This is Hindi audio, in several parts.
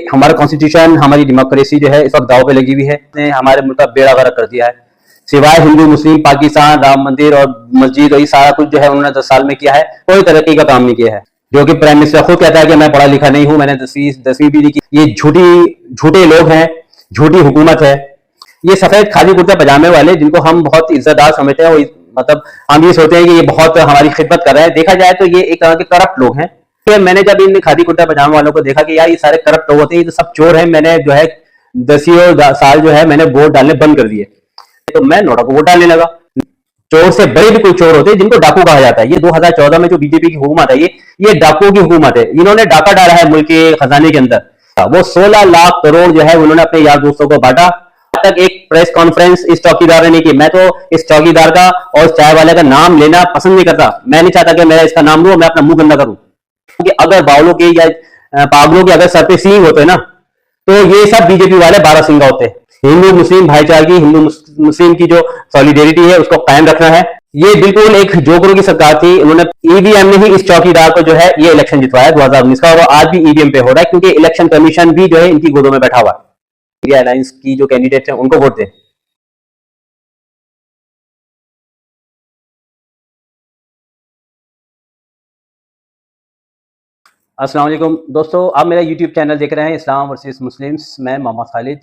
हमारा कॉन्स्टिट्यूशन, हमारी डेमोक्रेसी जो है इस वक्त दाव पे लगी हुई है। ने हमारे मुल्क का बेड़ा गर्क कर दिया है। सिवाय हिंदू मुस्लिम, पाकिस्तान, राम मंदिर और मस्जिद और ये सारा कुछ जो है उन्होंने 10 साल में किया है, कोई तरक्की का काम नहीं किया है। जो कि प्राइम मिनिस्टर खुद कहता है कि मैं पढ़ा लिखा नहीं हूं, मैंने 10वीं भी नहीं की। ये झूठे लोग हैं, झूठी हुकूमत है। ये सफेद खादी कुर्ता पजामे वाले जिनको हम बहुत इज्जतदार समझते हैं, मतलब हम ये सोचते हैं कि ये बहुत हमारी खिदमत कर रहे हैं, देखा जाए तो ये एक तरह के करप्ट लोग हैं। फिर मैंने जब इन खादी कुर्ता पजामा वालों को देखा कि यार ये सारे करप्ट लोग होते हैं, ये तो सब चोर हैं, मैंने जो है 10 साल जो है मैंने वोट डालने बंद कर दिए। तो मैं नोटा को वोट डालने लगा। चोर से बड़े भी कोई चोर होते हैं जिनको डाकू कहा जाता है। ये 2014 में जो बीजेपी की हुकूमत है, ये डाकुओं की हुकूमत है। इन्होंने डाका डाला है मुल्क के खजाने के अंदर। वो 16 लाख करोड़ जो है उन्होंने अपने यार दोस्तों को बांटा। तक एक प्रेस कॉन्फ्रेंस इस चौकीदार ने नहीं की। मैं तो इस चौकीदार का और चाय वाले का नाम लेना पसंद नहीं करता। मैं नहीं चाहता कि मैं इसका नाम लूं, मैं अपना मुंह गंदा करूं। क्योंकि अगर बावलों के या पागलों के अगर सर पे सींग होते ना, तो ये सब बीजेपी वाले 12 सिंगा होते। हिंदू मुस्लिम भाईचारे की, हिंदू मुस्लिम की जो सॉलिडेरिटी है उसको कायम रखना है। ये बिल्कुल एक जोकरों की सरकार थी। उन्होंने ईवीएम ने ही इस चौकीदार को जो है ये इलेक्शन जितवाया 2019 का, और आज भी ईवीएम पे हो रहा है क्योंकि इलेक्शन कमीशन भी जो है इनकी गोदों में बैठा हुआ है। इंडिया अलायंस की जो कैंडिडेट है उनको वोट दें। अस्सलाम वालेकुम दोस्तों, आप मेरा यूट्यूब चैनल देख रहे हैं इस्लाम वर्सेस मुस्लिम्स। मैं मोहम्मद खालिद।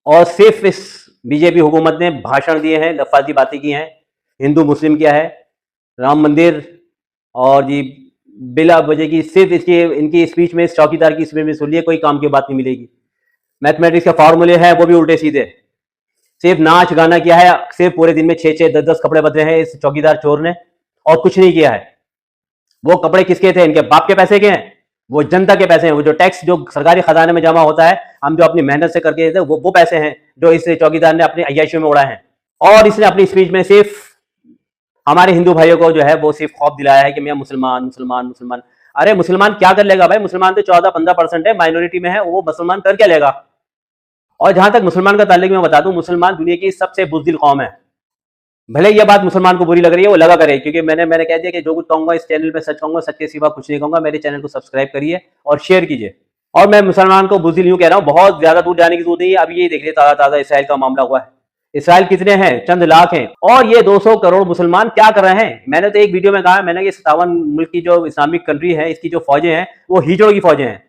और सिर्फ इस बीजेपी हुकूमत ने भाषण दिए हैं, लफाजी बातें की हैं, हिंदू मुस्लिम किया है, राम मंदिर और जी बिला वजह की सिर्फ इनकी स्पीच में, इस चौकीदार की स्पीच में सुन लिए, कोई काम की बात नहीं मिलेगी। मैथमेटिक्स के फार्मूले हैं वो भी उल्टे सीधे। सिर्फ नाच गाना किया है, सिर्फ पूरे दिन में 6-6, 10-10 कपड़े बदले हैं इस चौकीदार चोर ने, और कुछ नहीं किया है। वो कपड़े किसके थे? इनके बाप के पैसे के हैं, वो जनता के पैसे हैं। वो जो टैक्स जो सरकारी खजाने में जमा होता है, हम जो अपनी मेहनत से करके देते हैं, वो पैसे हैं जो इस चौकीदार ने अपनी अय्याशियों में उड़ाए हैं। और इसने अपनी स्पीच में सिर्फ हमारे हिंदू भाइयों को जो है वो सिर्फ खौफ दिलाया है कि मैं मुसलमान मुसलमान मुसलमान। अरे मुसलमान क्या कर लेगा भाई? मुसलमान तो 14-15% है, माइनॉरिटी में है, वो मुसलमान कर क्या लेगा? और जहां तक मुसलमान का ताल्लुक मैं बता दूं, मुसलमान दुनिया की सबसे बुज़दिल कौम है। भले यह बात मुसलमान को बुरी लग रही है, वो लगा करे, क्योंकि मैंने कह दिया कि जो कुछ कहूंगा इस चैनल पे सच कहूंगा, सच के सिवा कुछ नहीं कहूंगा। मेरे चैनल को सब्सक्राइब करिए और शेयर कीजिए। और मैं मुसलमान को बुज़दिल यूं कह रहा हूं, बहुत ज्यादा दूर जाने की जरूरत नहीं है। अभी ये देख लिया ताज़ा इसराइल का मामला हुआ है। इसराइल कितने हैं? चंद लाख हैं। और ये 200 करोड़ मुसलमान क्या कर रहे हैं? मैंने तो एक वीडियो में कहा, मैंने कि 57 मुल्क की जो इस्लामिक कंट्री है, इसकी जो फौजें हैं वो हिजड़ों की फौजें हैं।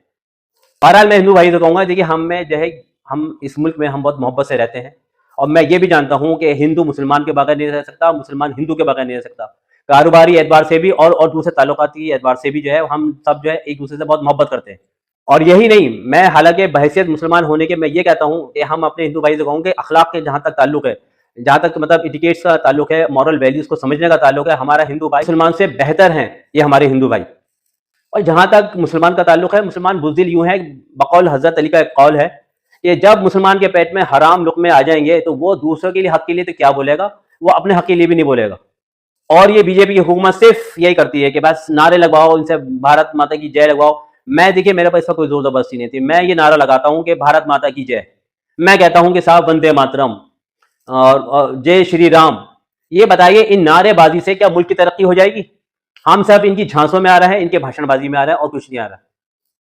बहरहाल मैं हिंदू भाई से कहूंगा, देखिए हम में जो है, हम इस मुल्क में हम बहुत मोहब्बत से रहते हैं। और मैं ये भी जानता हूं कि हिंदू मुसलमान के बगैर नहीं रह सकता, मुसलमान हिंदू के बगैर नहीं रह सकता। कारोबारी एतबार से भी और दूसरे ताल्लुकाती एतबार से भी जो है हम सब जो है एक दूसरे से बहुत मोहब्बत करते हैं। और यही नहीं, मैं हालांकि बहैसियत मुसलमान होने के मैं ये कहता हूं कि हम अपने हिंदू भाई से कहूँगे अखलाक के जहां तक ताल्लुक है, जहां तक मतलब इटिकेट्स का ताल्लुक है, मॉरल वैल्यूज को समझने का ताल्लुक है, हमारा हिंदू भाई मुसलमान से बेहतर हैं, ये हमारे हिंदू भाई। और जहां तक मुसलमान का ताल्लुक है, मुसलमान बुज़दिल यूं है, बकौल हजरत अली का एक कौल है कि जब मुसलमान के पेट में हराम लुक़मे आ जाएंगे तो वो दूसरों के लिए हक के लिए तो क्या बोलेगा, वो अपने हक के लिए भी नहीं बोलेगा। और ये बीजेपी की हुकूमत सिर्फ यही करती है कि बस नारे लगवाओ, इनसे भारत माता की जय लगवाओ। मैं देखिए मेरे पास इसका कोई जोर जबरदस्ती नहीं थी। मैं ये नारा लगाता हूँ कि भारत माता की जय। मैं कहता हूँ कि साहब वंदे मातरम और जय श्री राम। ये बताइए, इन नारेबाजी से क्या मुल्क की तरक्की हो जाएगी? हम सब इनकी झांसों में आ रहे हैं, इनके भाषणबाजी में आ रहे हैं और कुछ नहीं आ रहा।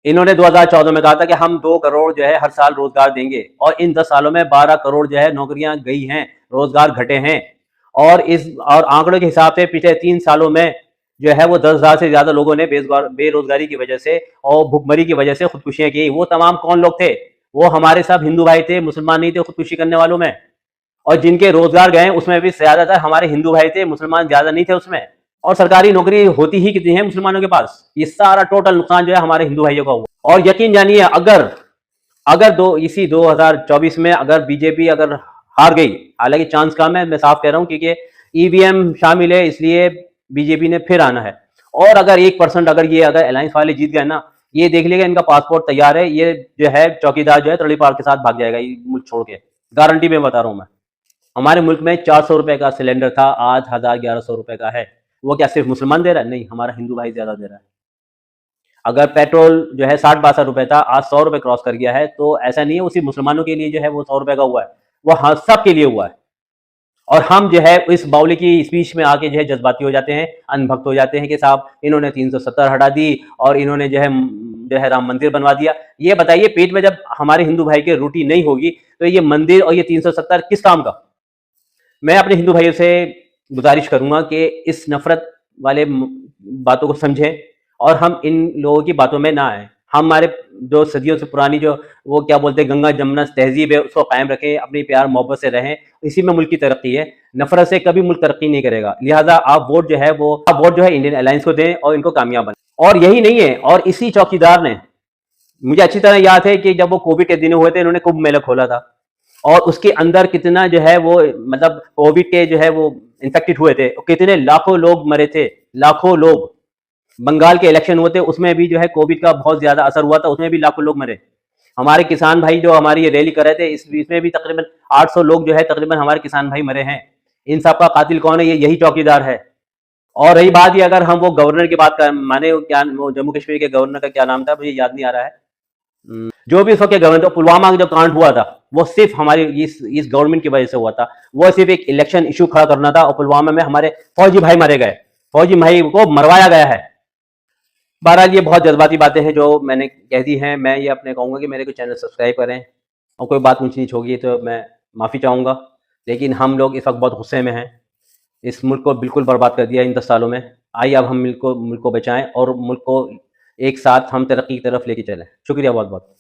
इन्होंने 2014 में कहा था कि हम 2 करोड़ जो है हर साल रोजगार देंगे, और इन 10 सालों में 12 करोड़ जो है नौकरियां गई हैं, रोजगार घटे हैं। और आंकड़ों के हिसाब से पिछले 3 सालों में जो है वो 10,000 से ज्यादा लोगों ने बेरोजगारी की वजह से और भुखमरी की वजह से खुदकुशियां की। वो तमाम कौन लोग थे? वो हमारे सब हिंदू भाई थे, मुसलमान नहीं थे खुदकुशी करने वालों में। और जिनके रोजगार गए उसमें भी ज्यादातर हमारे हिंदू भाई थे, मुसलमान ज्यादा नहीं थे उसमें। और सरकारी नौकरी होती ही कितनी है मुसलमानों के पास? ये सारा टोटल नुकसान जो है हमारे हिंदू भाइयों का हुआ। और यकीन जानिए, अगर 2024 में अगर बीजेपी अगर हार गई, हालांकि चांस कम है, मैं साफ कह रहा हूं, क्योंकि ईवीएम शामिल है, इसलिए बीजेपी ने फिर आना है। और अगर 1% अगर अलायंस वाले जीत गए ना, ये देख लिएगा इनका पासपोर्ट तैयार है, ये जो है चौकीदार जो है तड़ीपार के साथ भाग जाएगा ये मुल्क छोड़ के। गारंटी में बता रहा हूं मैं। हमारे मुल्क में 400 रुपए का सिलेंडर था, आज 1100 रुपए का है। वो क्या सिर्फ मुसलमान दे रहा है? नहीं, हमारा हिंदू भाई ज्यादा दे रहा है। अगर पेट्रोल जो है 60-62 रुपए था, आज 100 रुपए क्रॉस कर गया है, तो ऐसा नहीं है उसी मुसलमानों के लिए जो है वो 100 रुपए का हुआ है, वो हाँ सब के लिए हुआ है। और हम जो है इस बाउली की स्पीच में आके जो है जज्बाती हो जाते हैं, अनभक्त हो जाते हैं कि साहब इन्होंने 370 हटा दी और इन्होंने जो है जो है राम मंदिर बनवा दिया। ये बताइए, पेट में जब हमारे हिंदू भाई की रोटी नहीं होगी तो ये मंदिर और ये 370 किस काम का। मैं अपने हिंदू भाइयों से गुजारिश करूंगा कि इस नफरत वाले बातों को समझें और हम इन लोगों की बातों में ना आए। हमारे जो सदियों से पुरानी जो वो क्या बोलते हैं गंगा जमुना तहजीब है उसको कायम रखें, अपनी प्यार मोहब्बत से रहें, इसी में मुल्क की तरक्की है। नफरत से कभी मुल्क तरक्की नहीं करेगा। लिहाजा आप वोट जो है इंडियन अलायंस को दें और इनको कामयाब बनाएं। और यही नहीं है, और इसी चौकीदार ने, मुझे अच्छी तरह याद है कि जब वो कोविड के दिन हुए थे इन्होंने कुंभ मेला खोला था और उसके अंदर कितना जो है वो मतलब कोविड के जो है वो इन्फेक्टेड हुए थे, कितने लाखों लोग मरे थे, लाखों लोग। बंगाल के इलेक्शन हुए थे उसमें भी जो है कोविड का बहुत ज्यादा असर हुआ था, उसमें भी लाखों लोग मरे। हमारे किसान भाई जो हमारी ये रैली कर रहे थे इसमें भी तकरीबन 800 लोग जो है तकरीबन हमारे किसान भाई मरे हैं। इन सब का कातिल कौन है? ये यही चौकीदार है। और रही बात ये, अगर हम वो गवर्नर की बात कर माने, क्या वो जम्मू कश्मीर के गवर्नर का क्या नाम था मुझे याद नहीं आ रहा है, जो भी उस वक्त गवर्नर, तो पुलवामा का जो कांड हुआ था वो सिर्फ हमारी इस गवर्नमेंट की वजह से हुआ था। वो सिर्फ एक इलेक्शन इशू खड़ा करना था और पुलवामा में हमारे फौजी भाई मारे गए, फौजी भाई को मरवाया गया है। बहरहाल ये बहुत जज्बाती बातें हैं जो मैंने कह दी हैं। मैं ये अपने कहूँगा कि मेरे को चैनल सब्सक्राइब करें, और कोई बात ऊँच नीच होगी तो मैं माफ़ी चाहूँगा। लेकिन हम लोग इस वक्त बहुत गुस्से में हैं, इस मुल्क को बिल्कुल बर्बाद कर दिया इन 10 सालों में। आइए अब हम मुल्क को बचाएं और मुल्क को एक साथ हम तरक्की की तरफ लेके चलें। शुक्रिया बहुत बहुत।